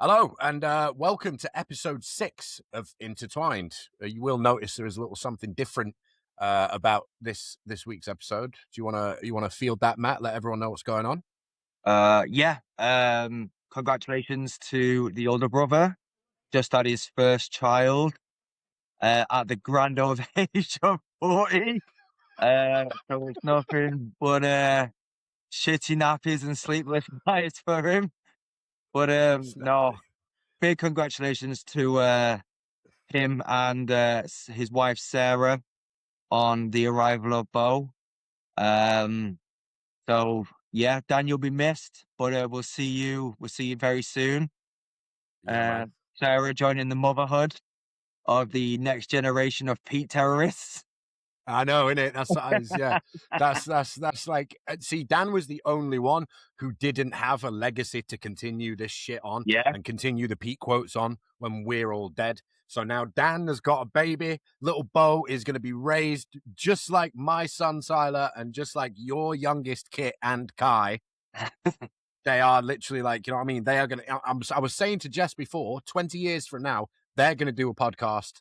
Hello, and welcome to episode 6 of Intertwined. You will notice there is a little something different about this week's episode. Do you wanna field that, Matt? Let everyone know what's going on. Yeah. Congratulations to the older brother. Just had his first child at the grand old age of 40. So it's nothing but shitty nappies and sleepless nights for him. But no, big congratulations to him and his wife Sarah on the arrival of Bo. Um, so yeah, Dan, you'll be missed, but we'll see you. We'll see you very soon. Yeah, man. Sarah joining the motherhood of the next generation of Pete terrorists. I know, innit? Yeah. That's like, see, Dan was the only one who didn't have a legacy to continue this shit on Yeah. and continue the Pete quotes on when we're all dead. So now Dan has got a baby. Little Bo is going to be raised just like my son Siler and just like your youngest Kit and Kai. They are literally like, you know what I mean? They are going to, I was saying to Jess before, 20 years from now, they're going to do a podcast.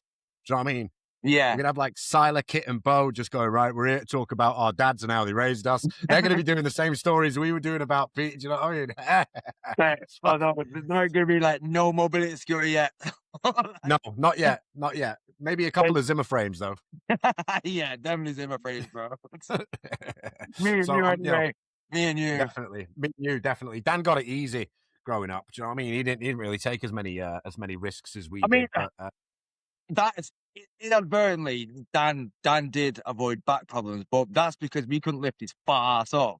Do you know what I mean? Yeah. We're going to have like Siler, Kit, and Bo just going, right, we're here to talk about our dads and how they raised us. They're going to be doing the same stories we were doing about Pete. Do you know what I mean? Oh, no, there's not going to be like no mobility security yet. No, not yet. Not yet. Maybe a couple of Zimmer frames, though. Yeah, definitely Zimmer frames, bro. Me and So, you, you know, anyway. Me and you. definitely. Me and you, definitely. Dan got it easy growing up. Do you know what I mean? He didn't really take as many risks as we I mean, did. But that's inadvertently, Dan did avoid back problems, but that's because we couldn't lift his fat ass up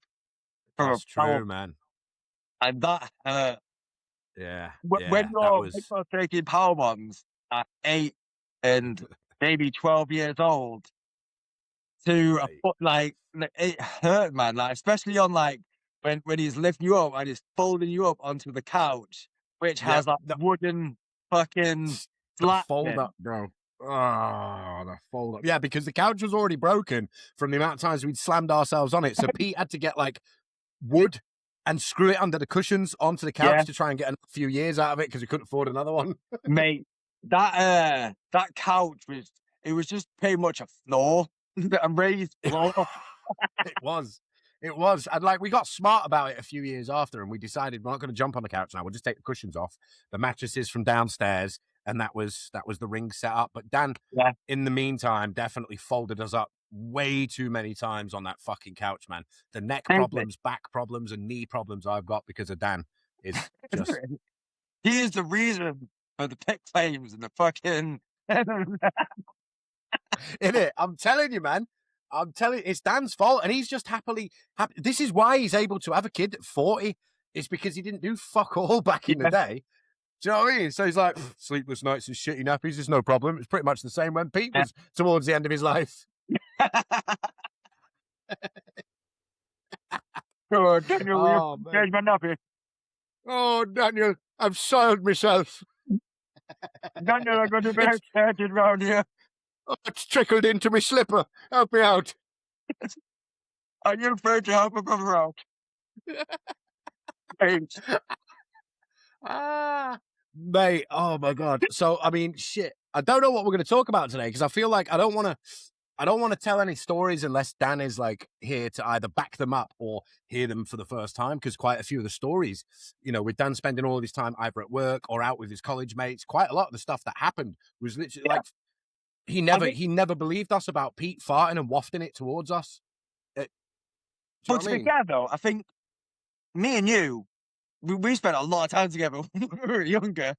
from that's a power, true, man. and that Yeah, when that you're was taking power bombs at 8 and maybe 12 years old to a right. foot, like it hurt, man. Like especially on like when he's lifting you up and he's folding you up onto the couch, which has like wooden fucking The slat fold bit. up, bro. Oh, the fold up. Yeah, because the couch was already broken from the amount of times we'd slammed ourselves on it. So Pete had to get like wood and screw it under the cushions onto the couch to try and get a few years out of it because he couldn't afford another one. Mate, that couch was just pretty much a floor, a raised floor. It was. It was. And like we got smart about it a few years after and we decided we're not going to jump on the couch now. We'll just take the cushions off, the mattresses from downstairs, and that was the ring set up. But Dan, in the meantime, definitely folded us up way too many times on that fucking couch, man. The neck problems, back problems, and knee problems I've got because of Dan is just He is the reason for the pick claims and the fucking in it. I'm telling you, man. I'm telling you, it's Dan's fault, and he's just happy. This is why he's able to have a kid at 40. It's because he didn't do fuck all back in the day. Do you know what I mean? So he's like, sleepless nights and shitty nappies is no problem. It's pretty much the same when Pete was towards the end of his life. Oh, Daniel, change my nappy. Oh, Daniel, I've soiled myself. Daniel, I'm going to be excited around here. Oh, it's trickled into my slipper. Help me out. Are you afraid to help a brother out? Thanks. Mate, oh my God. So, I mean, shit. I don't know what we're going to talk about today because I feel like I don't want to tell any stories unless Dan is like here to either back them up or hear them for the first time. Because quite a few of the stories, you know, with Dan spending all of his time either at work or out with his college mates, quite a lot of the stuff that happened was literally like he never believed us about Pete farting and wafting it towards us. But to be fair, though, I think me and you, we spent a lot of time together when we were younger.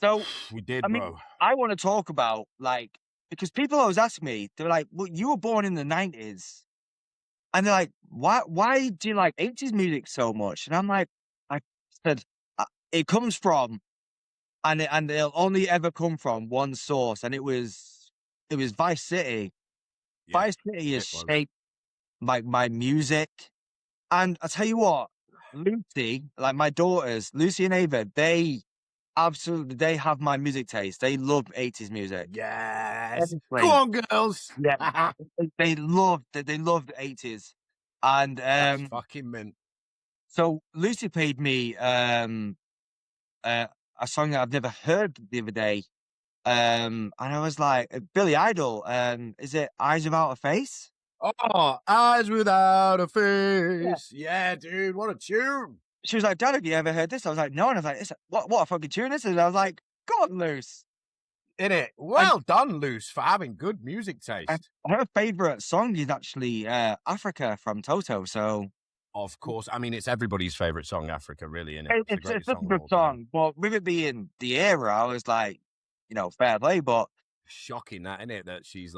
So we did, bro. I want to talk about like, because people always ask me, they're like, well, you were born in the 90s. And they're like, why do you like 80s music so much? And I'm like, I said, it comes from, and it'll only ever come from one source. And it was Vice City. Yeah, Vice City is shaped like my music. And I tell you what, Lucy, like my daughters, Lucy and Ava, they have my music taste. They love 80s music. Yes. Go on, girls. Yeah. they love the 80s. And that's fucking mint. So Lucy paid me a song that I've never heard the other day. And I was like, Billy Idol, is it Eyes Without a Face? Oh, Eyes Without a Yeah. Face. Yeah, dude, what a tune. She was like, Dad, have you ever heard this? I was like, no. And I was like, what a fucking tune this is. And I was like, God, loose. In it. And, Well done, Luce, for having good music and taste. her favorite song is actually Africa from Toto. So, Of course. I mean, it's everybody's favorite song, Africa, really, isn't it? It's the it's greatest such a song of good all time. song. But with it being the era, I was like, fair play. But Shocking that, isn't it? That she's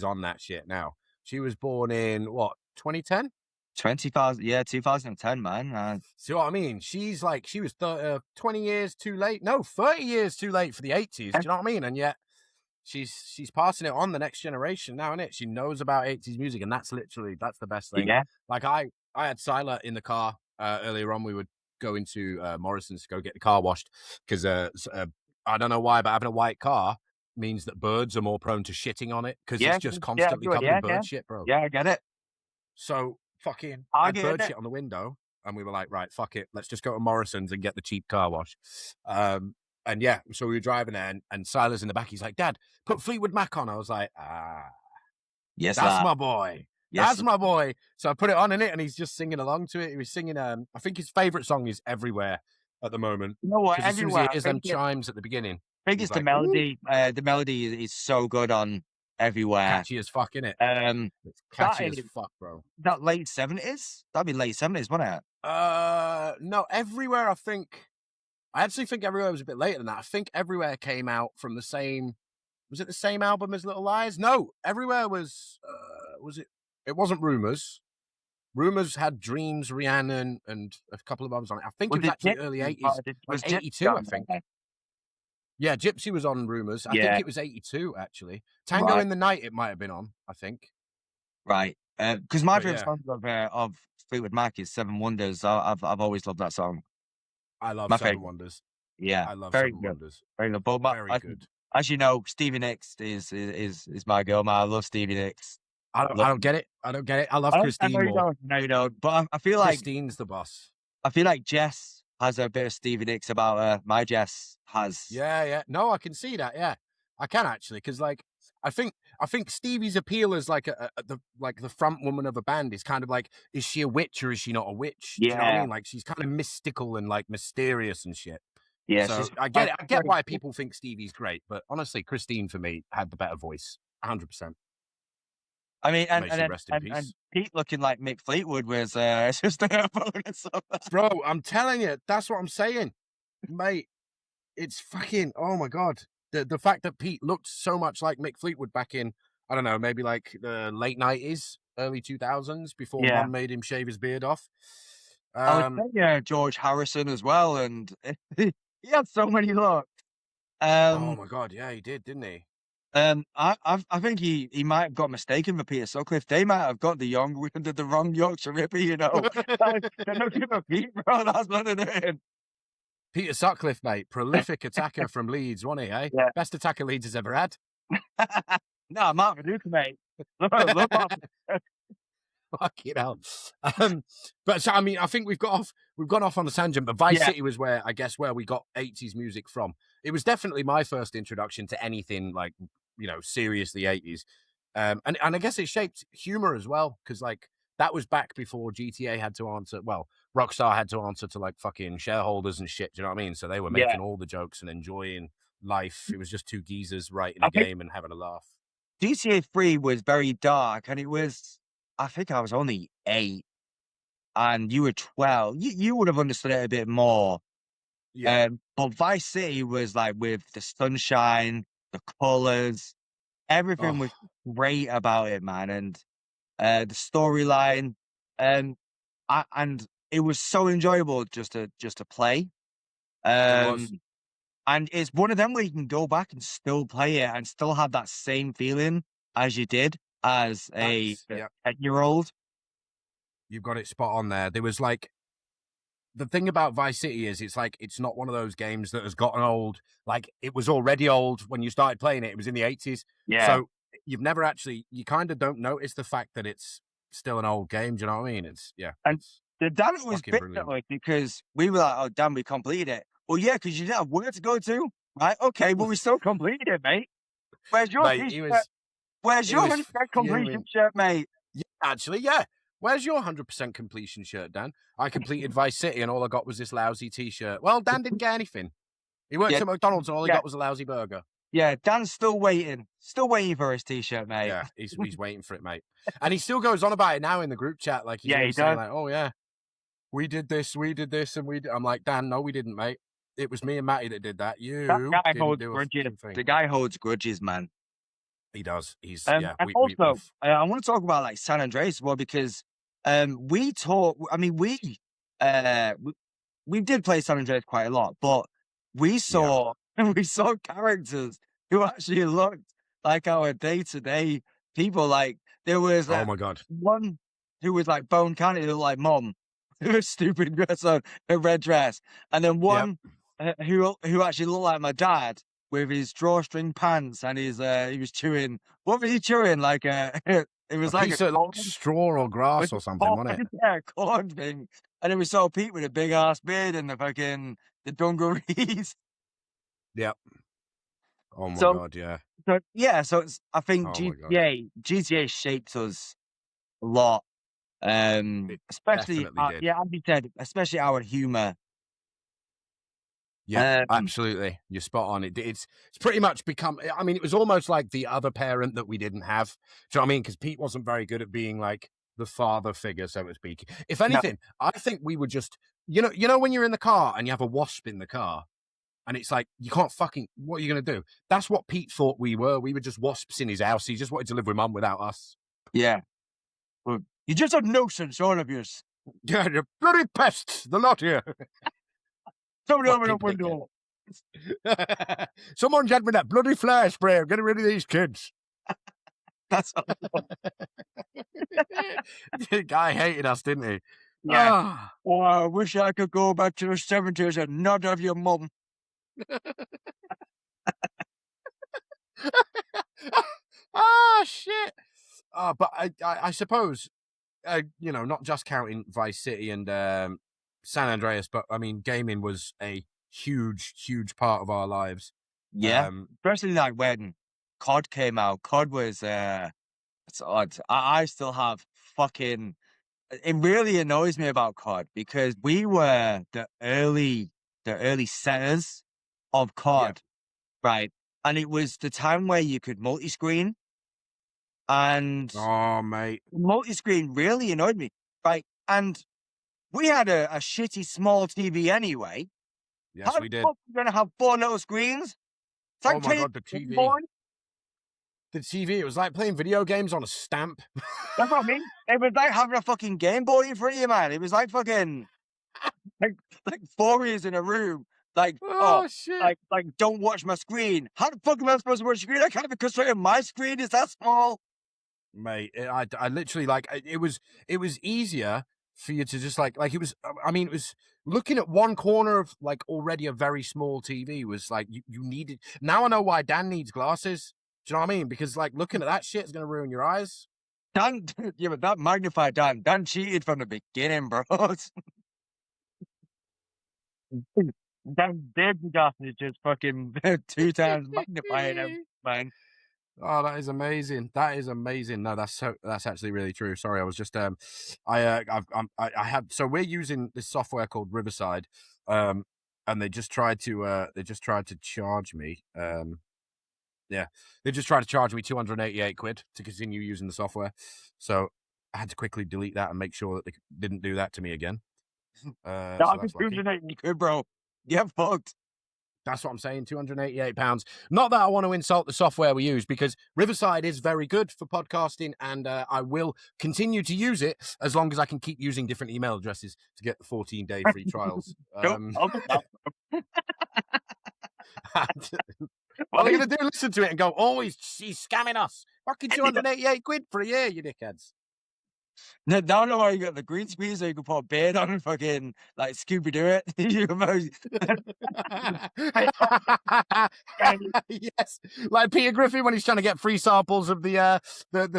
on that shit now. She was born in what, 2010? 2010, man. See what I mean? She's like, she was 20 years too late. No, 30 years too late for the 80s. Do you know what I mean? And yet she's passing it on the next generation now, innit? She knows about 80s music, and that's the best thing. Yeah. Like I had Sila in the car earlier on. We would go into Morrison's to go get the car washed because I don't know why, but having a white car means that birds are more prone to shitting on it because it's just constantly covered in bird shit, bro. Yeah, I get it. So fucking I had get bird it. shit on the window, and we were like, right, fuck it, let's just go to Morrison's and get the cheap car wash. And yeah, so we were driving there, and Silas in the back, he's like, Dad, put Fleetwood Mac on. I was like, Yes, that's my boy. Yes. That's my boy. So I put it on in it, and he's just singing along to it. He was singing, I think his favorite song is Everywhere at the moment. You know what? As soon as Everywhere. he hears them chimes at the beginning. I think it's the melody. The melody is so good on Everywhere. Catchy as fuck, innit? It's catchy as fuck, bro. That late 70s? That'd be late 70s, wouldn't it? No, Everywhere, I actually think Everywhere was a bit later than that. I think Everywhere came out from was it the same album as Little Lies? No, Everywhere was it? It wasn't Rumors. Rumors had Dreams, Rhiannon, and a couple of others on it. I think it was actually early 80s. It was 82, I think. Yeah, Gypsy was on Rumors. I think it was 82, actually. Tango in the Night, it might have been on, I think. Right. Because my favorite song of Fleetwood Mac is Seven Wonders. I've always loved that song. I love Seven Wonders. Yeah. I love Very Seven good. Wonders. Very good. But very good. As you know, Stevie Nicks is my girl, man. I love Stevie Nicks. I don't get it. I love Christine more. No, you don't. But I feel like Christine's the boss. I feel like Jess has a bit of Stevie Nicks about her. My Jess has. Yeah. No, I can see that. Yeah, I can actually, because like I think Stevie's appeal as like the front woman of a band is kind of like, is she a witch or is she not a witch? Yeah. Do you know what I mean? Like she's kind of mystical and like mysterious and shit. Yeah. So I get it. I get why people think Stevie's great, but honestly, Christine for me had the better voice, 100%. I mean, and Pete looking like Mick Fleetwood was just a bonus. Bro, I'm telling you, that's what I'm saying, mate. It's fucking, oh my God. The fact that Pete looked so much like Mick Fleetwood back in, I don't know, maybe like the late 90s, early 2000s, before Mom made him shave his beard off. I was thinking George Harrison as well, and he had so many looks. Oh my God, yeah, he did, didn't he? I think he might have got mistaken for Peter Sutcliffe. They might have got the wrong Yorkshire Ripper, you know. They're looking for Pete, bro. That's what they're doing. Peter Sutcliffe, mate, prolific attacker from Leeds, wasn't he? Eh? Yeah. Best attacker Leeds has ever had. No, Mark Viduka, mate. Look, Fucking hell. But so I mean, I think we've gone off on a tangent, but Vice City was where we got 80s music from. It was definitely my first introduction to anything like, seriously 80s. And I guess it shaped humor as well, because like that was back before GTA had to answer. Well, Rockstar had to answer to like fucking shareholders and shit. Do you know what I mean? So they were making all the jokes and enjoying life. It was just two geezers writing a game and having a laugh. GTA 3 was very dark, and it was, I think I was only 8 and you were 12. You would have understood it a bit more. Yeah. But Vice City was like with the sunshine, the colors, everything was great about it, man. And the storyline, and it was so enjoyable just to play. And it's one of them where you can go back and still play it and still have that same feeling as you did as a 10-year-old. You've got it spot on there. There was like, the thing about Vice City is it's not one of those games that has gotten old. Like it was already old when you started playing it. It was in the 80s. Yeah. So you kind of don't notice the fact that it's still an old game. Do you know what I mean? And the damn it was big, because we were like, oh damn, we completed it. well, yeah, because you didn't have work to go to, right? Okay, but we still completed it, mate. Where's your Mate, t-shirt? Where's he your was 100% completion fuming. shirt, mate? Yeah, actually, yeah. Where's your 100% completion shirt, Dan? I completed Vice City and all I got was this lousy T-shirt. Well, Dan didn't get anything. He worked Yeah, at McDonald's and all he yeah, got was a lousy burger. yeah. Dan's still waiting for his t-shirt, mate. Yeah, he's waiting for it, mate. And he still goes on about it now in the group chat. Like, he's Yeah, he always saying, does. like, oh, yeah, we did this, and we did. I'm like, Dan, no, we didn't, mate. It was me and Matty that did that. That You guy didn't holds do a grudges. fucking thing. The guy holds grudges, man. He does. He's, And yeah. also, I want to talk about like San Andreas as well because we talk. I mean, we did play San Andreas quite a lot, but we saw we saw characters who actually looked like our day-to-day people. Like there was oh, my God. one who was like Bone Candy, who looked like Mom, who was stupid dress on a red dress, and then one who actually looked like my dad with his drawstring pants and his he was chewing. What was he chewing? Like it was A like piece a of corn, straw or grass or something, wasn't it? yeah, corn thing. And then we saw Pete with a big ass beard and the dungarees. Yep. Oh, my So God, yeah. yeah, so it's, I think Oh, my God. GTA shaped us a lot. It Especially definitely did. yeah, as you said, especially our humor. Yeah, absolutely. You're spot on. It's pretty much become, I mean, it was almost like the other parent that we didn't have. Do you know what I mean? Because Pete wasn't very good at being like the father figure, so to speak. If No, anything, I think we were just, you know when you're in the car and you have a wasp in the car and it's like, you can't fucking, what are you going to do? That's what Pete thought we were. We were just wasps in his house. He just wanted to live with mum without us. yeah. Well, you just have no sense, all of you. Yeah, you bloody pests. They're not here. Somebody open the Fucking window. Someone get me that bloody flare spray. I'm getting rid of these kids. That's The guy hated us, didn't he? yeah. Ah. Oh, I wish I could go back to the 70s and not have your mum. Ah, shit. But I suppose, not just counting Vice City and San Andreas, but I mean, gaming was a huge, huge part of our lives. Yeah. Especially like when COD came out. COD was it's odd. I still have fucking it really annoys me about COD because we were the early setters of COD, right? And it was the time where you could multi-screen, and Oh, mate. multi-screen really annoyed me, right? And we had a shitty small TV anyway. Yes, How we the did. fuck are we gonna have 4 little screens? It's like Oh, my playing God, the Game TV. Boy. The TV, it was like playing video games on a stamp. That's what I mean. It was like having a fucking Game Boy in front of you, man. It was like fucking like 4 years in a room. Like, Oh, shit. like don't watch my screen. How the fuck am I supposed to watch the screen? I can't be concentrating. My screen is that small. Mate, I literally like it was easier for you to just like it was, I mean, it was looking at one corner of like already a very small TV was like you needed. Now I know why Dan needs glasses. Do you know what I mean? Because like looking at that shit is gonna ruin your eyes. Dan, yeah, but that magnified Dan. Dan cheated from the beginning, bro. Dan David is just fucking 2 times magnifying him, man. Oh, that is amazing. That is amazing. No, that's actually really true. Sorry, I was just I had, so we're using this software called Riverside, and they just tried to charge me. Yeah, they just tried to charge me 288 quid to continue using the software. So I had to quickly delete that and make sure that they didn't do that to me again. So that's lucky. Bro. Get fucked. That's what I'm saying, £288. Not that I want to insult the software we use, because Riverside is very good for podcasting, and I will continue to use it as long as I can keep using different email addresses to get the 14-day free trials. What are they going to do? Listen to it and go, oh, he's scamming us. Fucking 288 quid for a year, you dickheads. No, don't know why you got the green screen so you can put a beard on and fucking like Scooby Doo it. Yes, like Peter Griffin when he's trying to get free samples of the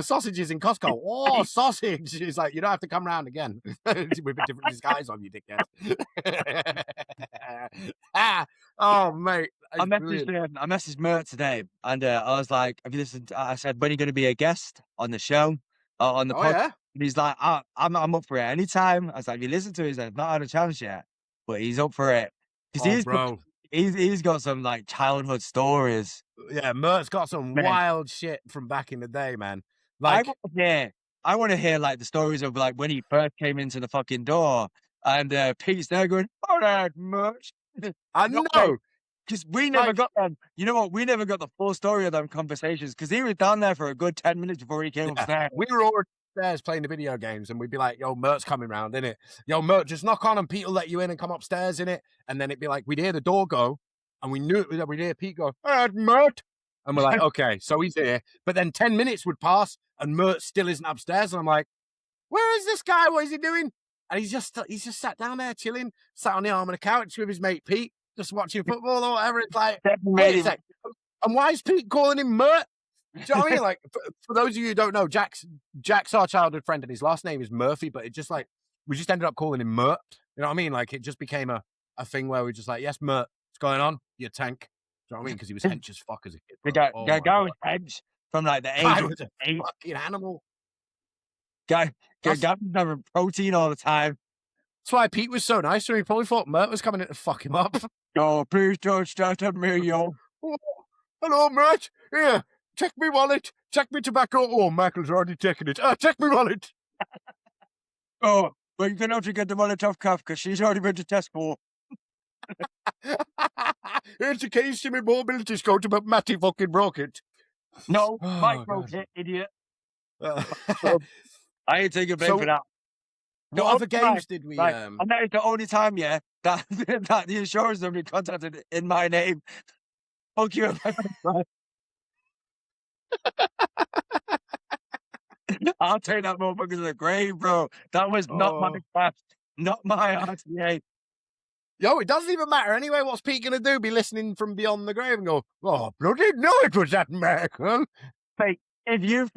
sausages in Costco. Oh, sausage! He's like, you don't have to come round again with a different disguise on, you dickhead. Oh, mate. I That's brilliant. messaged Mert today, and I was like, "Have you listened?" I said, "When are you going to be a guest on the show, on the Oh, pod?" yeah. And he's like, I'm up for it anytime." I was like, "Have you listened to it?" He's like, "Not had a chance yet, but he's up for it because Oh, bro. he's got some like childhood stories." Yeah, Mert's got some Man, wild shit from back in the day, man. I Like, want to hear, I want to hear like the stories of like when he first came into the fucking door, and Pete's there going, "All right, Mert." I No, mate. know. Because we never Like, got them. You know what? We never got the full story of them conversations because he was down there for a good 10 minutes before he came yeah, upstairs. we were already upstairs playing the video games, and we'd be like, "Yo, Mert's coming round, innit? Yo, Mert, just knock on, and Pete will let you in and come upstairs, innit?" And then it'd be like, we'd hear the door go, and we knew it. We'd hear Pete go, "All right, Mert," and we're like, "Okay, so he's here." But then 10 minutes would pass, and Mert still isn't upstairs, and I'm like, "Where is this guy? What is he doing?" And he's just sat down there chilling, sat on the arm of the couch with his mate Pete, just watching football or whatever. It's like, wait a sec. And why is Pete calling him Mert? Do you know what I mean? Like, for those of you who don't know, Jack's our childhood friend, and his last name is Murphy, but it just like, we just ended up calling him Mert. You know what I mean? Like, it just became a thing where we're just like, "Yes, Mert, what's going on? You tank." Do you know what I mean? Because he was hench as fuck as a kid. The Bro. guy, Oh guy, my guy God. was hench from like the age Guy of was a 8. fucking animal. Guy was having protein all the time. That's why Pete was so nice to him. He probably thought Mert was coming in to fuck him up. Oh, please don't start at me, yo. Oh, hello, Mert. Here, check me wallet. Check me tobacco. Oh, Michael's already taken it. Check me wallet. Oh, well, you're going to have to get the wallet off Kath because she's already been to Tesco. Here's the keys to my mobility scooter, but Matty fucking broke it. No, Oh, Mike broke God. it, idiot. Uh, I ain't taking blame So, for that. The what other only time- games did we? Right, and that is the only time, yeah, that that the insurance company contacted in my name. Fuck you. I'll take that motherfucker to the grave, bro. That was not my Oh. craft, not my RTA. Yo, it doesn't even matter anyway. What's Pete gonna do? Be listening from beyond the grave and go, "Oh, bloody no, it was that Michael." Mate, if you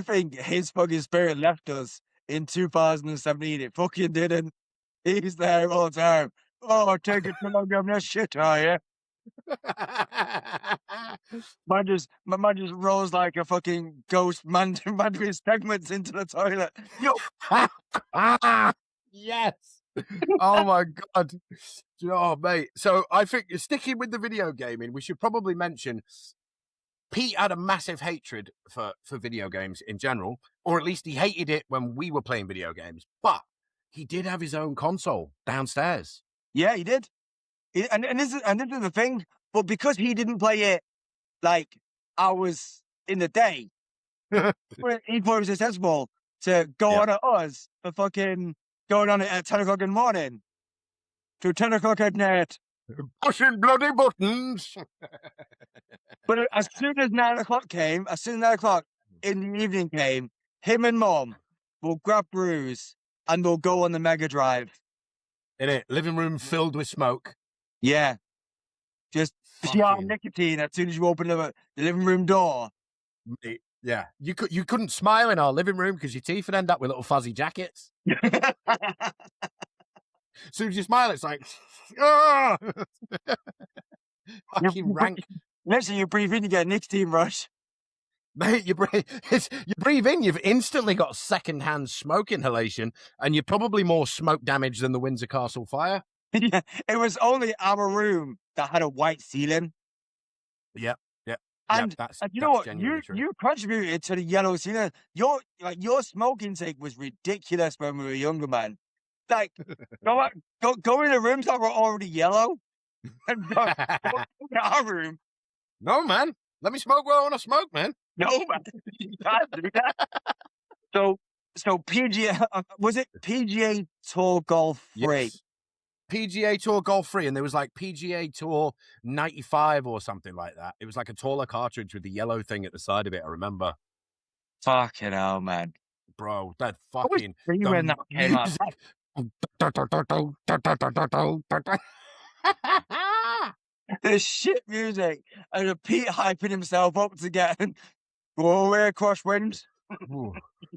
think his fucking spirit left us in 2017, it fucking didn't. He's there all the time. Oh, take it too long, I'm that shit, are you? Man just rolls like a fucking ghost man with his segments into the toilet. Yo, Yes. Oh my God. Oh, mate. So I think sticking with the video gaming, we should probably mention Pete had a massive hatred for video games in general, or at least he hated it when we were playing video games. But he did have his own console downstairs. yeah, he did. And this is the thing. But because he didn't play it like hours in the day, he thought it was sensible to go on at us for fucking going on it at 10 o'clock in the morning to 10 o'clock at night. Pushing bloody buttons. But as soon as 9 o'clock came, as soon as 9 o'clock in the evening came, him and Mom will grab brews and they'll go on the Mega Drive. In it, living room filled with smoke. Yeah. Just pure nicotine as soon as you open the living room door. Mate, yeah, you couldn't smile in our living room because your teeth would end up with little fuzzy jackets. As soon as you smile, it's like, ah! Fucking rank. Next thing you breathe in, you get a nicotine rush. Mate, you breathe in, you've instantly got secondhand smoke inhalation, and you're probably more smoke damage than the Windsor Castle fire. Yeah, it was only our room that had a white ceiling. Yep. And you know what? You contributed to the yellow ceiling. Your smoke intake was ridiculous when we were younger, man. Like, go in the rooms that were already yellow and go in our room. No, man. Let me smoke where I want to smoke, man. No, man. You can't do that. So PGA, was it PGA Tour Golf 3? Yes. PGA Tour Golf 3, and there was like PGA Tour 95 or something like that. It was like a taller cartridge with the yellow thing at the side of it, I remember. Fucking hell, man. Bro, that fucking... when that came out. The shit music. And Pete hyping himself up to get go away across winds.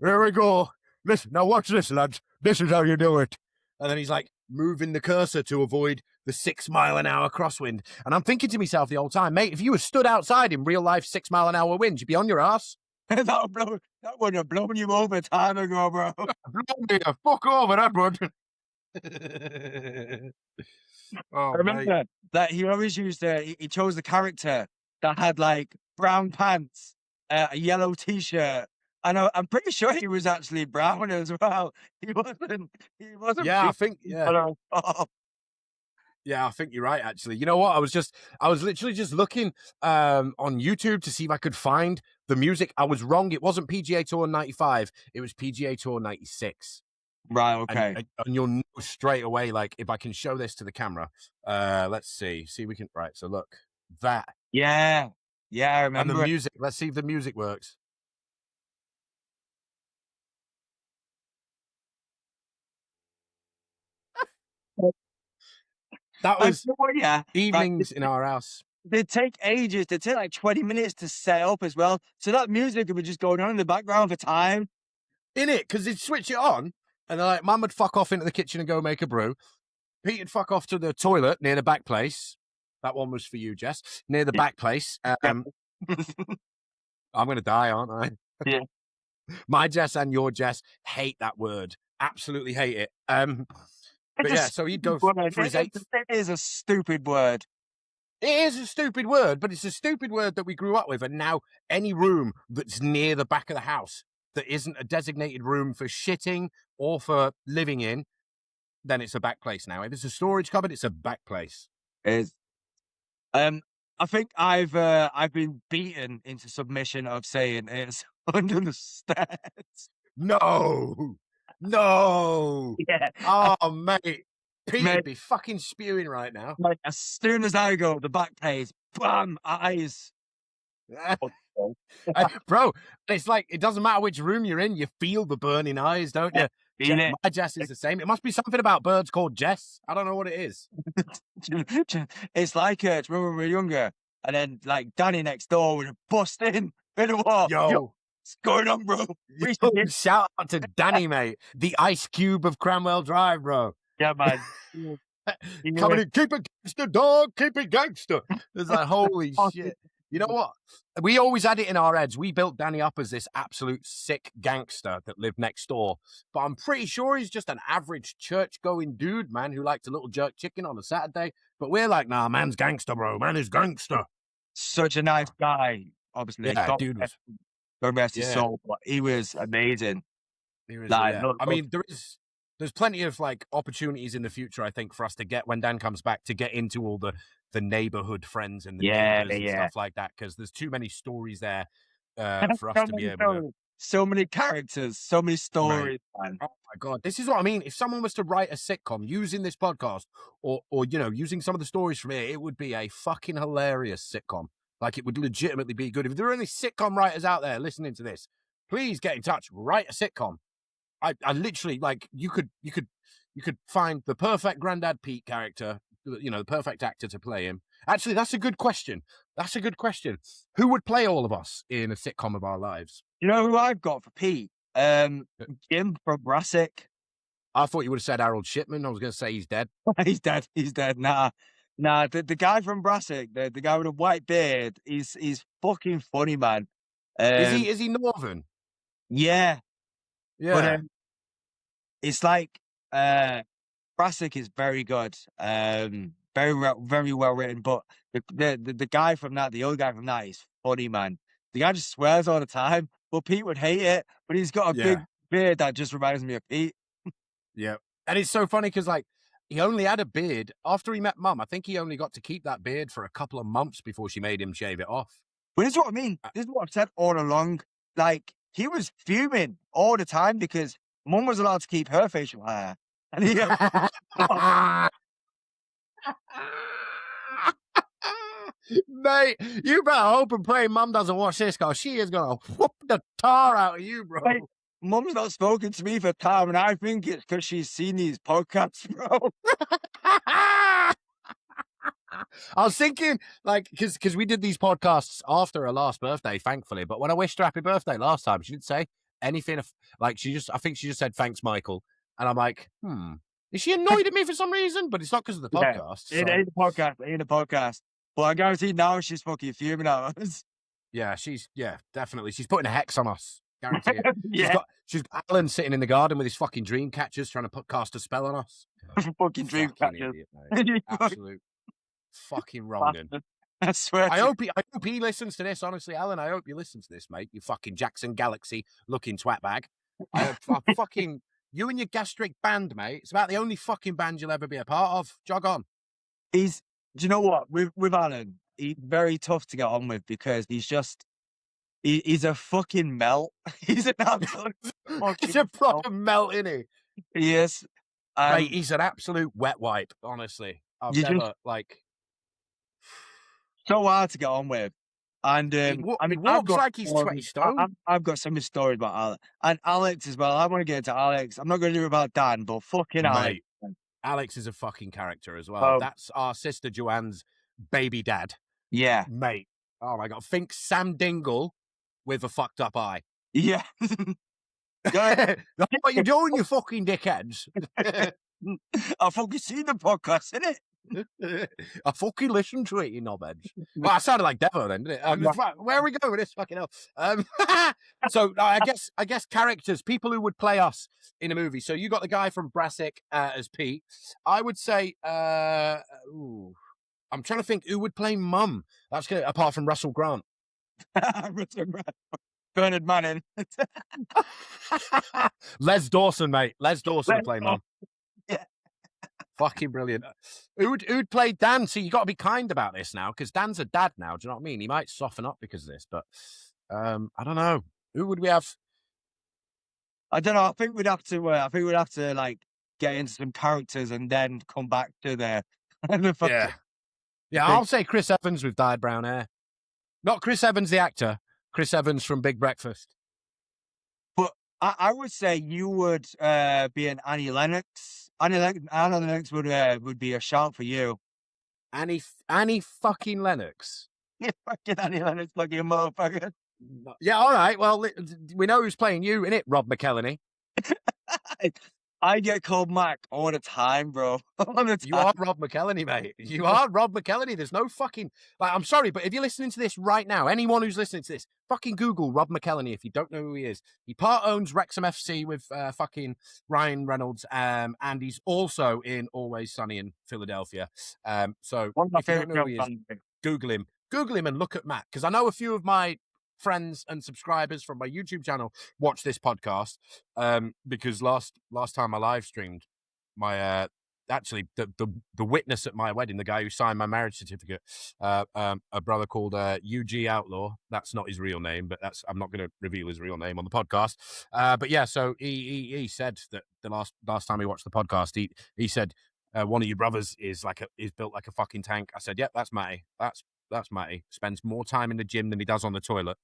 Here we go. Listen, now watch this, lads. This is how you do it. And then he's like moving the cursor to avoid the 6 mile an hour crosswind. And I'm thinking to myself the whole time, mate, if you were stood outside in real life 6 mile an hour wind, you'd be on your ass. That would have blown you over time ago, bro. Blow me the fuck over, that would. Oh, I remember that he always used he chose the character that had like brown pants, a yellow t-shirt, and I'm pretty sure he was actually brown as well. He wasn't. Yeah, I think. Yeah. Yeah, I think you're right, actually. You know what? I was literally just looking on YouTube to see if I could find the music. I was wrong. It wasn't PGA Tour 95. It was PGA Tour 96. Right, okay. And you'll know straight away, like, if I can show this to the camera. Let's see. See, we can. Right, so look. That. Yeah. Yeah, I remember. And the music. Let's see if the music works. That was evenings in our house. They'd take ages. They'd take like 20 minutes to set up as well. So that music would be just going on in the background for time. In it, because they'd switch it on, and they're like, Mum would fuck off into the kitchen and go make a brew. Pete'd fuck off to the toilet near the back place. That one was for you, Jess. Near the back place. I'm going to die, aren't I? Yeah. My Jess and your Jess hate that word. Absolutely hate it. But yeah, so he'd go for his eighth. It is a stupid word. It is a stupid word, but it's a stupid word that we grew up with. And now any room that's near the back of the house that isn't a designated room for shitting or for living in, then it's a back place now. If it's a storage cupboard, it's a back place. It is. I think I've been beaten into submission of saying it's under the stairs. No. Yeah. Oh, mate. Pete'd be fucking spewing right now. Like, as soon as I go, the back place, bam, eyes. Bro, it's like, it doesn't matter which room you're in, you feel the burning eyes, don't you? My Jess is the same. It must be something about birds called Jess. I don't know what it is. It's like, remember when we were younger, and then like Danny next door would bust in the wall. Yo, what's going on, bro? Shout out to Danny, mate. The Ice Cube of Cranwell Drive, bro. Yeah, man. Coming in, keep it gangster, dog. Keep it gangster. It's like, holy shit. You know what? We always had it in our heads. We built Danny up as this absolute sick gangster that lived next door. But I'm pretty sure he's just an average church-going dude, man, who likes a little jerk chicken on a Saturday. But we're like, nah, man's gangster, bro. Man is gangster. Such a nice guy, obviously. Yeah, dude was... Don't rest his soul, but he was amazing. He was, I mean, there's plenty of like opportunities in the future, I think, for us to get, when Dan comes back, to get into all the neighborhood friends and the neighbors and stuff like that, because there's too many stories there for us to be able to. So many characters, so many stories. Right. Oh my God, this is what I mean. If someone was to write a sitcom using this podcast, or you know, using some of the stories from here, it would be a fucking hilarious sitcom. Like, it would legitimately be good. If there are any sitcom writers out there listening to this, please get in touch. Write a sitcom. I literally, like, you could find the perfect Grandad Pete character, you know, the perfect actor to play him. Actually, that's a good question. Who would play all of us in a sitcom of our lives? You know who I've got for Pete? Jim from Brassic. I thought you would have said Harold Shipman. I was going to say he's dead. He's dead. Nah. The guy from Brassic, the guy with a white beard, he's fucking funny, man. Is he Northern? Yeah. Yeah. But, it's like Brassic is very good, very well written. But the guy from that, the other guy from that, is funny, man. The guy just swears all the time. But Pete would hate it. But he's got a big beard that just reminds me of Pete. Yeah, and it's so funny because like he only had a beard after he met Mum. I think he only got to keep that beard for a couple of months before she made him shave it off. But this is what I mean. This is what I've said all along. Like, he was fuming all the time because Mum was allowed to keep her facial hair. And he... Mate, you better hope and pray Mum doesn't watch this, because she is going to whoop the tar out of you, bro. Mate, Mum's not spoken to me for time, and I think it's because she's seen these podcasts, bro. I was thinking, like, because we did these podcasts after her last birthday, thankfully. But when I wished her happy birthday last time, she didn't say anything. Like, I think she just said, thanks, Michael. And I'm like, Is she annoyed at me for some reason? But it's not because of the Yeah, podcast. it So. ain't a podcast. It ain't a podcast. But I guarantee now she's fucking fuming at us. Yeah, definitely. She's putting a hex on us. Guarantee it. Yeah. She's got Alan sitting in the garden with his fucking dream catchers trying to cast a spell on us. Fucking dream Fucking catchers. idiot, mate. Absolute fucking wronging. I swear. I hope he listens to this. Honestly, Alan, I hope you listen to this, mate. You fucking Jackson Galaxy looking twat bag. Fucking you and your gastric band, mate. It's about the only fucking band you'll ever be a part of. Jog on. Do you know what? With Alan, he's very tough to get on with because he's a fucking melt. He's an absolute fucking He's a proper melt, innit? He is. Mate, he's an absolute wet wipe, honestly. I've never, so hard to get on with. And he walks like he's 20 stone. I've got some stories about Alex. And Alex as well. I want to get into Alex. I'm not going to do about Dan, but fucking Mate, Alex. Alex is a fucking character as well. Oh. That's our sister Joanne's baby dad. Yeah. Mate. Oh my God. Think Sam Dingle with a fucked up eye. Yeah. That's what you're doing, you fucking dickheads. I fucking seen the podcast, innit? I fucking listened to it, you knobheads. Well, I sounded like Devo then, didn't it? Where are we going with this? Fucking hell. So I guess characters, people who would play us in a movie. So you got the guy from Brassic as Pete. I would say, I'm trying to think who would play Mum. That's good, apart from Russell Grant. Bernard Manning. Les Dawson, mate. Les Dawson would play Mum. Yeah. Fucking brilliant. Who'd play Dan? So you got to be kind about this now, because Dan's a dad now. Do you know what I mean? He might soften up because of this, but I don't know. Who would we have? I don't know. I think we'd have to like get into some characters and then come back to the yeah. I'll say Chris Evans with dyed brown hair. Not Chris Evans the actor. Chris Evans from Big Breakfast. But I would say you would be an Annie Lennox. Annie Lennox would be a shout for you. Annie fucking Lennox. Yeah, fucking Annie Lennox, fucking motherfucker. Yeah, all right. Well, we know who's playing you, innit, Rob McElhenney? I get called Mac all the time, bro. You are Rob McElhenney, mate. You are Rob McElhenney. There's no fucking... I'm sorry, but if you're listening to this right now, anyone who's listening to this, fucking Google Rob McElhenney if you don't know who he is. He part owns Wrexham FC with fucking Ryan Reynolds, and he's also in Always Sunny in Philadelphia. So if you don't know who he is, Google him. Google him and look at Matt, because I know a few of my friends and subscribers from my YouTube channel watch this podcast because last time I live streamed my actually the witness at my wedding, the guy who signed my marriage certificate, a brother called UG Outlaw. That's not his real name, but I'm not going to reveal his real name on the podcast. But yeah, so he said that the last time he watched the podcast, he said one of your brothers is built like a fucking tank. I said, yep, that's Matty. That's Matty. Spends more time in the gym than he does on the toilet.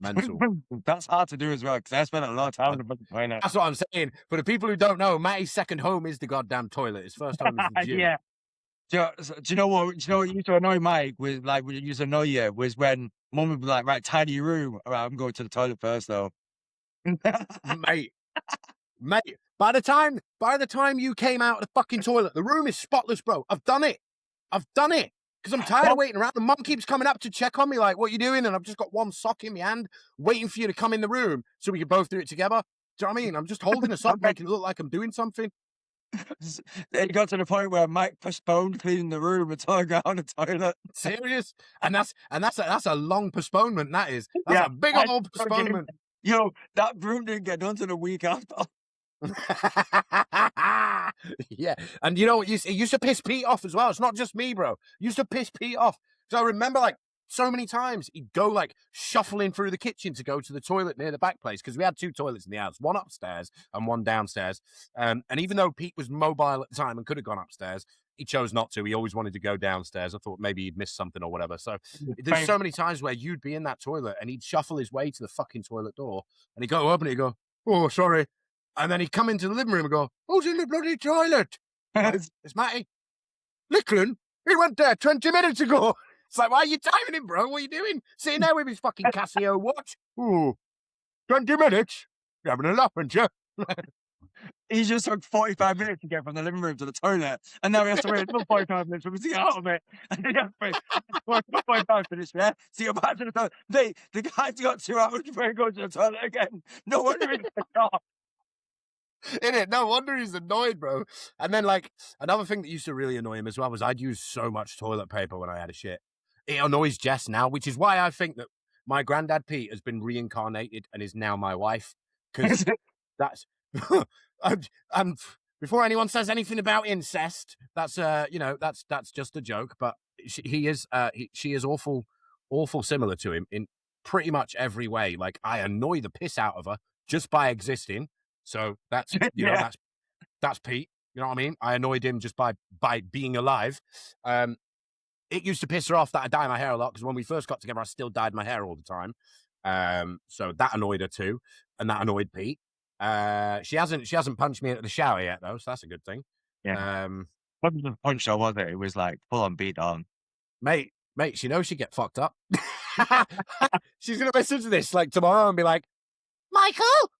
Mental. That's hard to do as well, because I spent a lot of time in the toilet. That's what I'm saying. For the people who don't know, Matty's second home is the goddamn toilet. His first home is the gym. Yeah. Do you know what used to annoy Mike was like when it used to annoy you was when Mum would be like, right, tidy your room. All right, I'm going to the toilet first though. Mate. By the time you came out of the fucking toilet, the room is spotless, bro. I've done it. Because I'm tired of waiting around. The mum keeps coming up to check on me, like, what are you doing? And I've just got one sock in my hand, waiting for you to come in the room so we can both do it together. Do you know what I mean? I'm just holding a sock, making it look like I'm doing something. It got to the point where Mike postponed cleaning the room until I got on the toilet. Serious? And that's a long postponement, that is. That's a big old postponement. Yo, that broom didn't get done till the week after. Yeah, and you know what? It used to piss Pete off as well. It's not just me, bro. It used to piss Pete off. So I remember, like, so many times he'd go, like, shuffling through the kitchen to go to the toilet near the back place, because we had two toilets in the house, one upstairs and one downstairs. And even though Pete was mobile at the time and could have gone upstairs, he chose not to. He always wanted to go downstairs. I thought maybe he'd missed something or whatever. So there's so many times where you'd be in that toilet and he'd shuffle his way to the fucking toilet door and he'd go open it and go, oh, sorry. And then he'd come into the living room and go, who's in the bloody toilet? It's Matty. Licklen? He went there 20 minutes ago. It's like, why are you timing him, bro? What are you doing? Sitting there with his fucking Casio watch? Ooh, 20 minutes? You're having a laugh, aren't you? he just took 45 minutes to get from the living room to the toilet, and now he has to wait another 45 minutes for me to get out of it. And then he has to wait 45 minutes, yeah? So you're back to the toilet. The guy's got 2 hours before he goes to the toilet again. No wonder he's pissed off. In it, no wonder he's annoyed, bro. And then, like, another thing that used to really annoy him as well was I'd use so much toilet paper when I had a shit. It annoys Jess now, which is why I think that my granddad Pete has been reincarnated and is now my wife. Because that's I'm before anyone says anything about incest, that's that's just a joke. But she is awful similar to him in pretty much every way. Like, I annoy the piss out of her just by existing. So that's that's Pete. You know what I mean? I annoyed him just by being alive. It used to piss her off that I dye my hair a lot, because when we first got together, I still dyed my hair all the time. So that annoyed her too, and that annoyed Pete. She hasn't punched me into the shower yet though, so that's a good thing. Yeah. Wasn't a punch though, was it? It was like full on beat on. Mate, she knows she get fucked up. She's gonna listen to this like tomorrow and be like, Michael.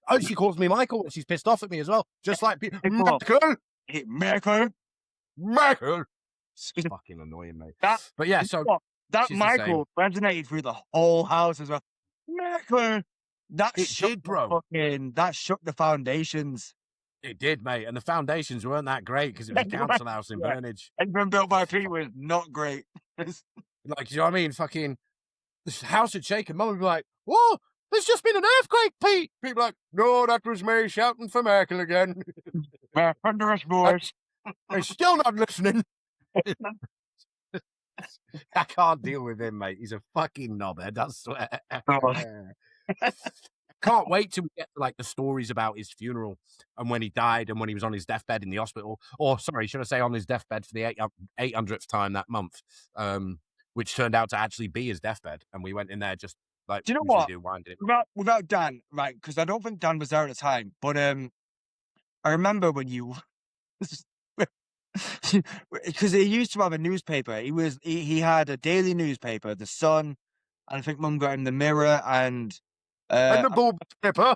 Oh, she calls me Michael, and she's pissed off at me as well. Just like Michael. Michael. It's fucking annoying, mate. But yeah, so that Michael resonated through the whole house as well. Michael. That shook the foundations. It did, mate. And the foundations weren't that great because it was a council house in Burnage. And been built by Pete was not great. Like, you know what I mean? Fucking, this house had shaken. Mum would be like, whoa, there's just been an earthquake, Pete. People like, no, that was me shouting for Merkel again. Thunderous voice. They're still not listening. I can't deal with him, mate. He's a fucking knobhead, I swear. Can't wait till we get to like the stories about his funeral and when he died and when he was on his deathbed in the hospital. Or sorry, should I say on his deathbed for the 800th time that month, which turned out to actually be his deathbed. And we went in there just like, do you know what? Without Dan, right? Because I don't think Dan was there at the time. But I remember when you, because he used to have a newspaper. He had a daily newspaper, The Sun, and I think Mum got him The Mirror and the Bull paper.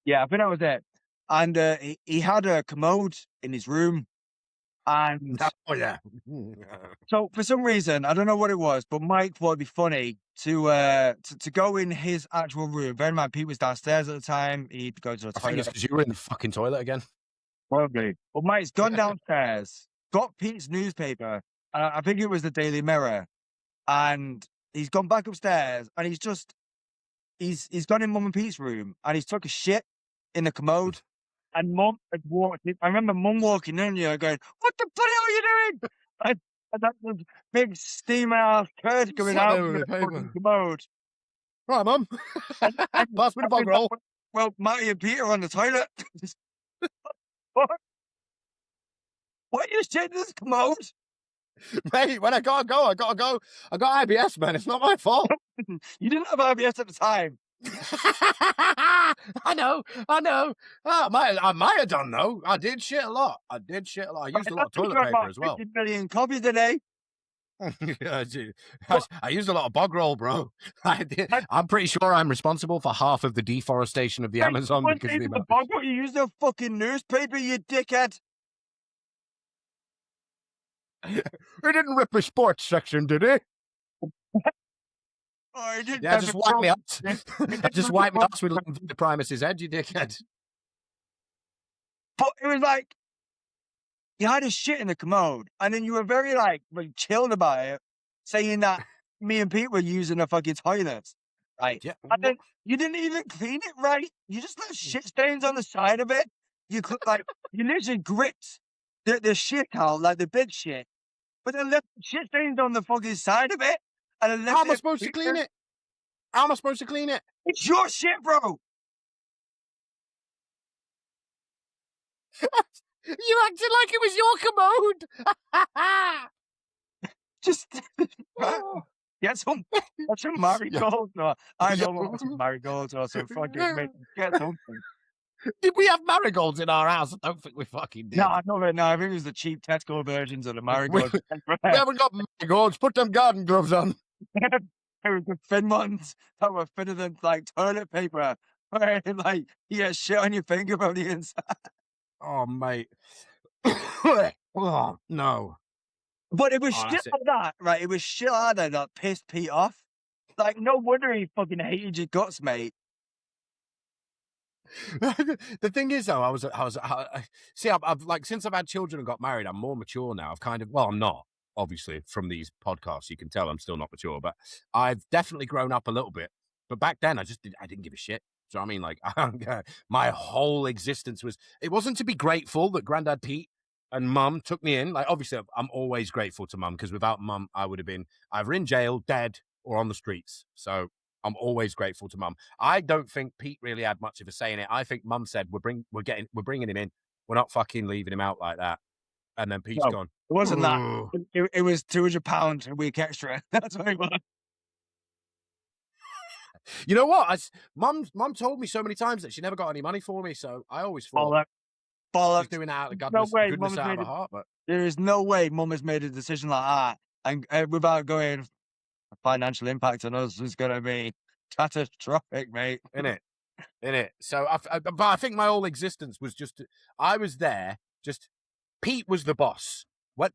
Yeah, I think that was it. And he had a commode in his room. And oh yeah. So for some reason, I don't know what it was, but Mike thought it'd be funny to go in his actual room. Bear in mind, Pete was downstairs at the time. He'd go to the toilet. I think it's because you were in the fucking toilet again. Probably. But Mike's gone downstairs, got Pete's newspaper. I think it was the Daily Mirror, and he's gone back upstairs, and he's gone in Mum and Pete's room, and he's took a shit in the commode. And Mum had walked in. I remember Mum walking in here going, "What the bloody hell are you doing?" And that was big steam ass curd coming out of the fucking commode. Right, Mum. Pass me the bog roll. Well, Matty and Peter on the toilet. What are you shitting in this commode? Mate, when I gotta go. I got IBS, man. It's not my fault. You didn't have IBS at the time. I know. I might have done though. I did shit a lot. I used a lot of toilet paper as well. 50 million copies a day. I used a lot of bog roll, bro. I'm pretty sure I'm responsible for half of the deforestation of the Amazon because of the bog roll. You used a fucking newspaper, you dickhead. He didn't rip the sports section, did he? Oh, he did. Yeah, just wipe me up. Just wipe me up with the Primus's head, you dickhead. But it was like, you had a shit in the commode, and then you were very like chilled about it, saying that me and Pete were using a fucking toilet, right? Yeah. And then you didn't even clean it right. You just left shit stains on the side of it. You could you literally gripped the shit out, like the big shit, but then left shit stains on the fucking side of it. And then left How am I supposed to clean it? How am I supposed to clean it? It's your shit, bro. You acted like it was your commode. Just get some marigolds. No, I don't want some marigolds or some fucking get something. Did we have marigolds in our house? I don't think we fucking did. No, I think it was the cheap Tesco versions of the marigolds. We haven't got marigolds. Put them garden gloves on. It was the thin ones that were thinner than like toilet paper. Where you get shit on your finger from the inside. Oh, mate. Oh, no. But it was Oh, shit that's it. like that, right? It was shit like that pissed Pete off. Like, no wonder he fucking hated your guts, mate. The thing is, though, I've like, since I've had children and got married, I'm more mature now. I'm not, obviously, from these podcasts. You can tell I'm still not mature, but I've definitely grown up a little bit. But back then, I didn't give a shit. So I mean, like, my whole existence it wasn't to be grateful that Grandad Pete and Mum took me in. Like, obviously, I'm always grateful to Mum, because without Mum, I would have been either in jail, dead, or on the streets. So I'm always grateful to Mum. I don't think Pete really had much of a say in it. I think Mum said, we're bringing him in. We're not fucking leaving him out like that. And then Pete's No, gone, it wasn't that. "Ugh." It was £200 a week extra. That's what it was. You know what? Mum told me so many times that she never got any money for me. So I always thought Bollocks. she's Bollocks. doing it out of No way goodness out of her heart. But there is no way Mum has made a decision like that and without going, financial impact on us is going to be catastrophic, mate. in it. So but I think my whole existence was I was there. Just Pete was the boss.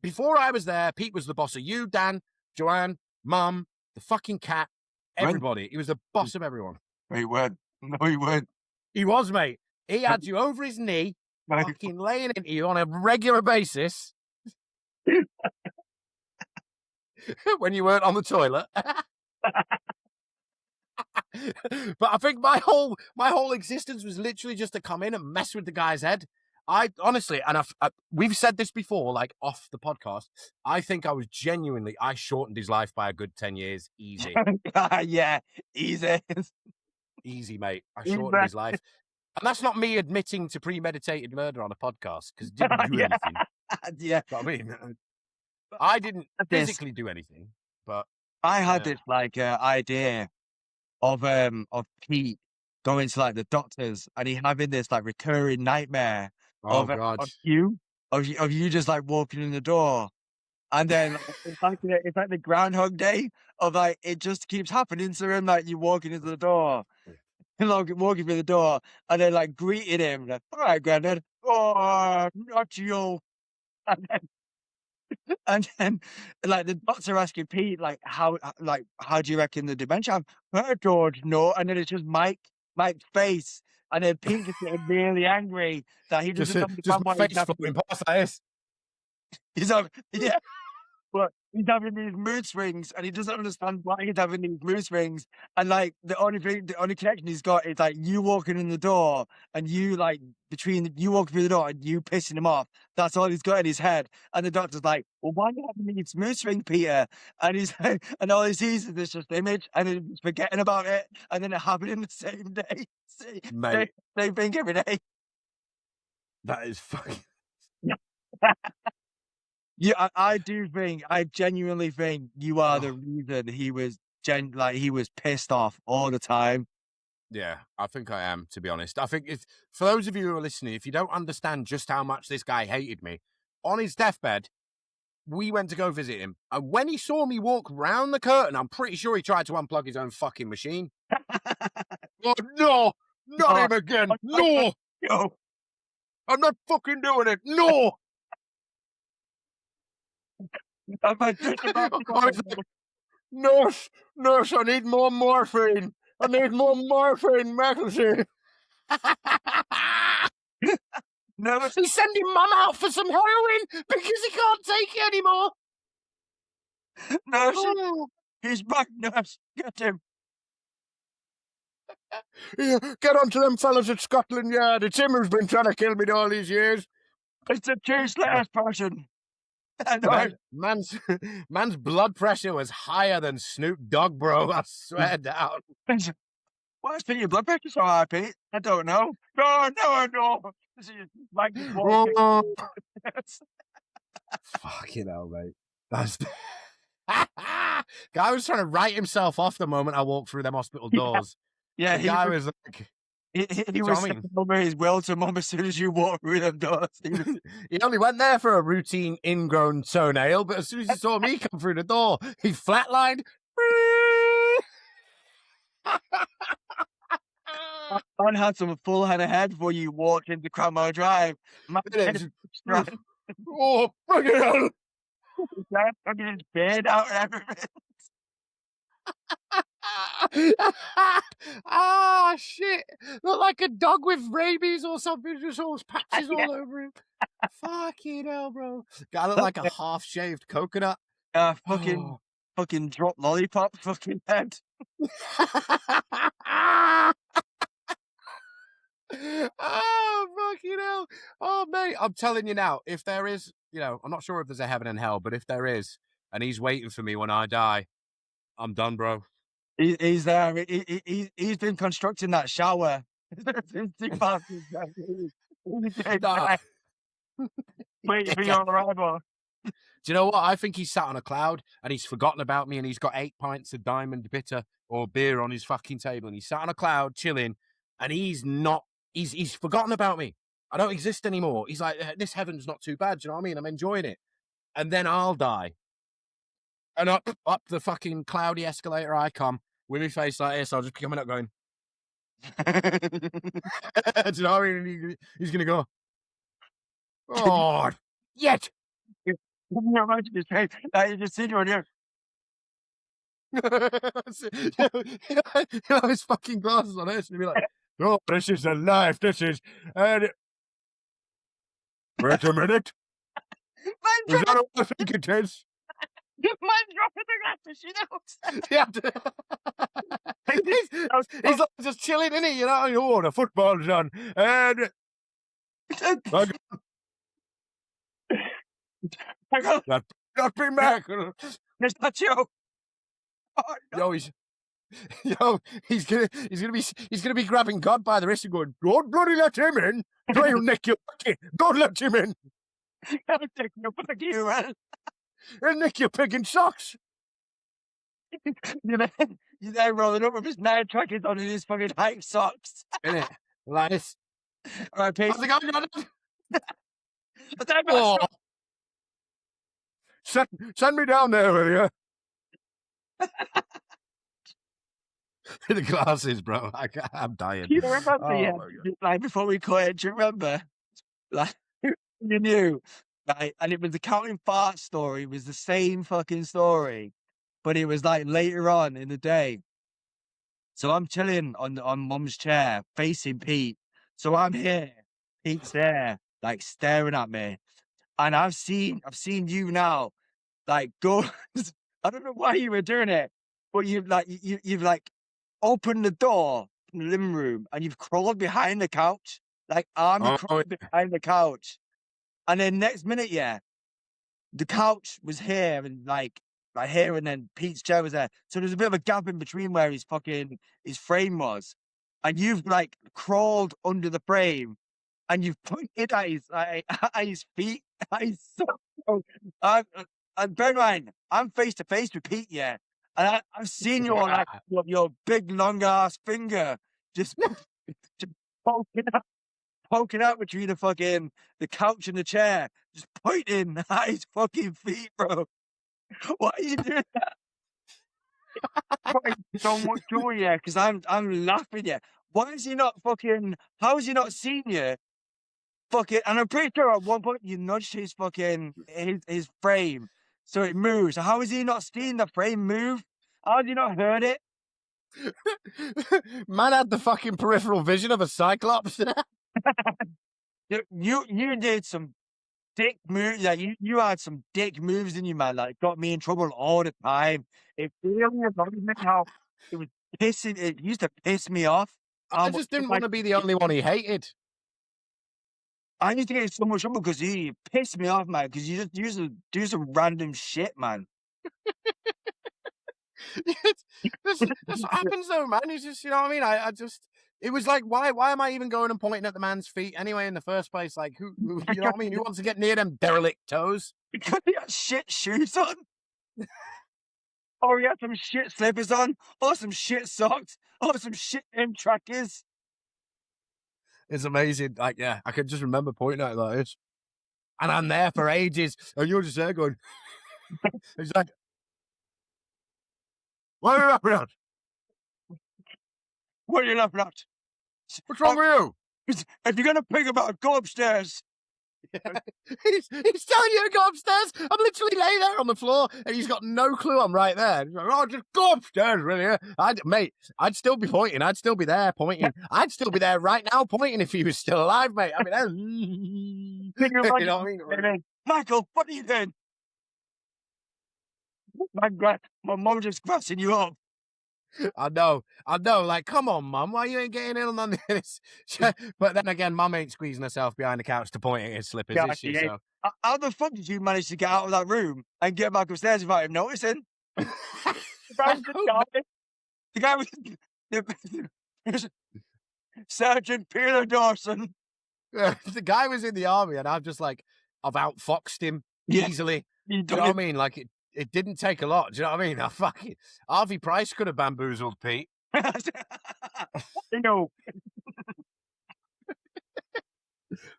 Before I was there, Pete was the boss of you, Dan, Joanne, Mum, the fucking cat, everybody. He was the boss of everyone. He weren't. No, he weren't. He was, mate. He had you over his knee, fucking laying into you on a regular basis when you weren't on the toilet. But I think my whole existence was literally just to come in and mess with the guy's head. I honestly, and we've said this before, like off the podcast, I think I shortened his life by a good 10 years. Easy. Yeah, easy. Easy, mate. I shortened his life. And that's not me admitting to premeditated murder on a podcast, because it didn't do anything. Yeah. But I mean, I didn't physically do anything, but I had this idea of Pete going to like the doctors and he having this like recurring nightmare of you just like walking in the door, and then it's like the Groundhog Day of like it just keeps happening to him, like you walking into the door and like walking through the door and then like greeting him like, all right, Granddad, oh, not you. And then, like the doctor asking Pete, like how do you reckon the dementia? I don't know. And then it's just Mike's face, and then Pete just getting really angry that he doesn't understand my why face floating past this. he's having. Yeah, but he's having these mood swings, and he doesn't understand why he's having these mood swings. And like the only connection he's got is like you walking in the door, and you like between you walking through the door and you pissing him off. That's all he's got in his head. And the doctor's like, "Well, why are you having these mood swings, Peter?" And he's like, and all he sees is this just image, and then he's forgetting about it, and then it happened in the same day. Mate, Same thing every day. that is fucking. Yeah, I genuinely think you are the reason he was pissed off all the time. Yeah, I think I am, to be honest. I think for those of you who are listening, if you don't understand just how much this guy hated me, on his deathbed, we went to go visit him. And when he saw me walk round the curtain, I'm pretty sure he tried to unplug his own fucking machine. Oh, no, not him again. No, I'm not fucking doing it. No. Nurse, I need more morphine. I need more morphine, Mackenzie. Nurse, he's sending Mum out for some heroin because he can't take it anymore. Nurse, he's back, nurse. Get him. Yeah, get onto them fellas at Scotland Yard. It's him who's been trying to kill me all these years. It's a tasteless person. Man's blood pressure was higher than Snoop Dogg, bro. I swear down. Why's your blood pressure so high, Pete? I don't know. No. Like fucking hell, mate. That's guy was trying to write himself off the moment I walked through them hospital doors. Yeah, the guy was like. He was sending over his will to Mum as soon as you walk through them doors. He only went there for a routine ingrown toenail, but as soon as he saw me come through the door, he flatlined. Man had some full head of hair before you walked into Commode Drive. Man had a strand. Oh, fucking hell. Fucking his beard out and everything. Ah, shit. Look like a dog with rabies or something, just all patches Yeah. all over him. Fucking hell, bro. Guy look like a half-shaved coconut. Fucking drop lollipop fucking head. Oh, fucking hell. Oh, mate, I'm telling you now, if there is, I'm not sure if there's a heaven and hell, but if there is, and he's waiting for me when I die, I'm done, bro. He's there. He's been constructing that shower since 2017. Nah. Waiting for your arrival. Do you know what? I think he's sat on a cloud and he's forgotten about me and he's got 8 pints of diamond bitter or beer on his fucking table and he's sat on a cloud chilling and he's forgotten about me. I don't exist anymore. He's like, this heaven's not too bad. Do you know what I mean? I'm enjoying it. And then I'll die. And up the fucking cloudy escalator I come with my face like this. I'll just be coming up going, do you know what I mean? He's going to go, oh, yet. Can you imagine his face? You just see you here. His fucking glasses on it, and be like, "Oh, this is a life. This is." Wait a minute. Is that what I think it is? Man dropping the glasses, He's like just chilling, isn't he? Oh, the football's on, and not be back. It's not you. Oh, no. He's gonna be grabbing God by the wrist and going, "Don't bloody let him in! Don't nick your pig! Don't let him in! I'm taking a fuck you, man. He'll nick your pig in socks!" He's there rolling up with his 9 trackers on in his fucking hype socks. Innit? Like this. All right, Pete. How's it going, Jonathan? Oh. Send me down there, will you? The glasses, bro. I'm dying. You remember, like before we quit, do you remember? Like, you knew, right? And it was the counting fart story, was the same fucking story, but it was like later on in the day. So I'm chilling on Mum's chair, facing Pete. So I'm here, Pete's there, like staring at me. And I've seen you now, like go. I don't know why you were doing it, but you've like opened the door in the living room and you've crawled behind the couch, like crawled behind the couch. And then next minute, the couch was here and like here, and then Pete's chair was there. So there's a bit of a gap in between where his frame was, and you've like crawled under the frame, and you've pointed at his feet. And bear in mind, I'm face to face with Pete, and I've seen you on like your big long ass finger just poking out between the couch and the chair, just pointing at his fucking feet, bro. Why are you doing that? So much joy, because I'm laughing, Why is he not fucking? How has he not seen you? Fucking, and I'm pretty sure at one point you nudged his his frame, so it moves. So how has he not seen the frame move? How has he not heard it? Man had the fucking peripheral vision of a cyclops. You did some dick moves. Yeah, you had some dick moves in you, man. Like got me in trouble all the time. It really annoyed me how it was pissing. It used to piss me off. I just didn't want to be the only one he hated. I used to get in so much trouble because he pissed me off, man. Because you just used to do some random shit, man. That's what happens though, man. It's just, you know what I mean? I just, it was like, why am I even going and pointing at the man's feet anyway in the first place? Like, who you know what I mean? Who wants to get near them derelict toes? Because he had shit shoes on. Or he had some shit slippers on. Or some shit socks. Or some shit trackers. It's amazing. Like, yeah, I can just remember pointing at it like this. And I'm there for ages. And you're just there going, it's like, what are you laughing at? What are you laughing at? What's wrong with you? If you're gonna pick about, go upstairs. He's telling you to go upstairs. I'm literally laying there on the floor, and he's got no clue I'm right there. He's like, oh, just go upstairs, really. Mate, I'd still be pointing. I'd still be there pointing. I'd still be there right now pointing if he was still alive, mate. I mean, you know what I mean? Michael, what are you doing? My mom's just grassing you up. I know. Like, come on, Mum, why you ain't getting in on this? But then again, Mum ain't squeezing herself behind the couch to point at his slippers, is she? So how the fuck did you manage to get out of that room and get back upstairs without him noticing? The guy was Sergeant Peter Dawson. The guy was in the army, and I've outfoxed him easily. You Do you know what I mean? Like, it didn't take a lot. Do you know what I mean? Harvey Price could have bamboozled Pete. You know.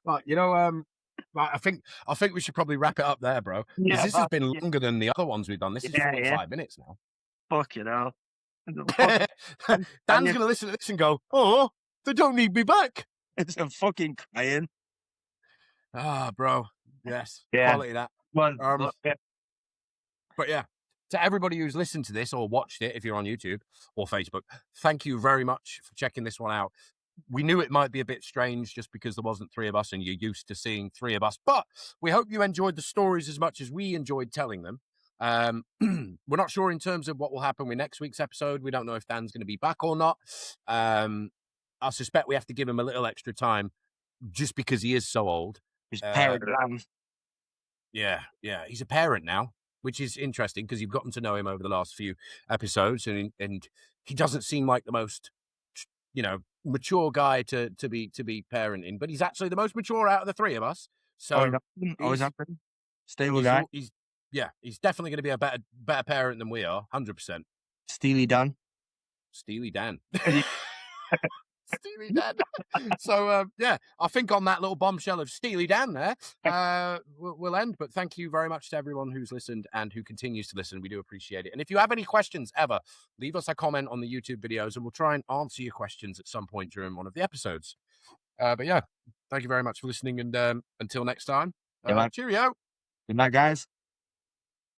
But I think we should probably wrap it up there, bro. Because this has been longer than the other ones we've done. This is 45 minutes now. Fuck you know. Dan's gonna listen to this and go, "Oh, they don't need me back." It's a fucking crying. Ah, bro. Yes. Yeah. Quality that. But yeah, to everybody who's listened to this or watched it, if you're on YouTube or Facebook, thank you very much for checking this one out. We knew it might be a bit strange just because there wasn't three of us and you're used to seeing three of us, but we hope you enjoyed the stories as much as we enjoyed telling them. We're not sure in terms of what will happen with next week's episode. We don't know if Dan's going to be back or not. I suspect we have to give him a little extra time just because he is so old. He's parent. Yeah. He's a parent now, which is interesting because you've gotten to know him over the last few episodes, and he doesn't seem like the most, mature guy to be parenting, but he's actually the most mature out of the three of us. So stable guy. He's definitely going to be a better parent than we are, 100%. Steely Dan. Steely Dan. Steely Dan. So I think on that little bombshell of Steely Dan there, we'll end. But thank you very much to everyone who's listened and who continues to listen. We do appreciate it. And if you have any questions ever, leave us a comment on the YouTube videos, and we'll try and answer your questions at some point during one of the episodes. But yeah, thank you very much for listening, and until next time, cheerio. Good night, guys.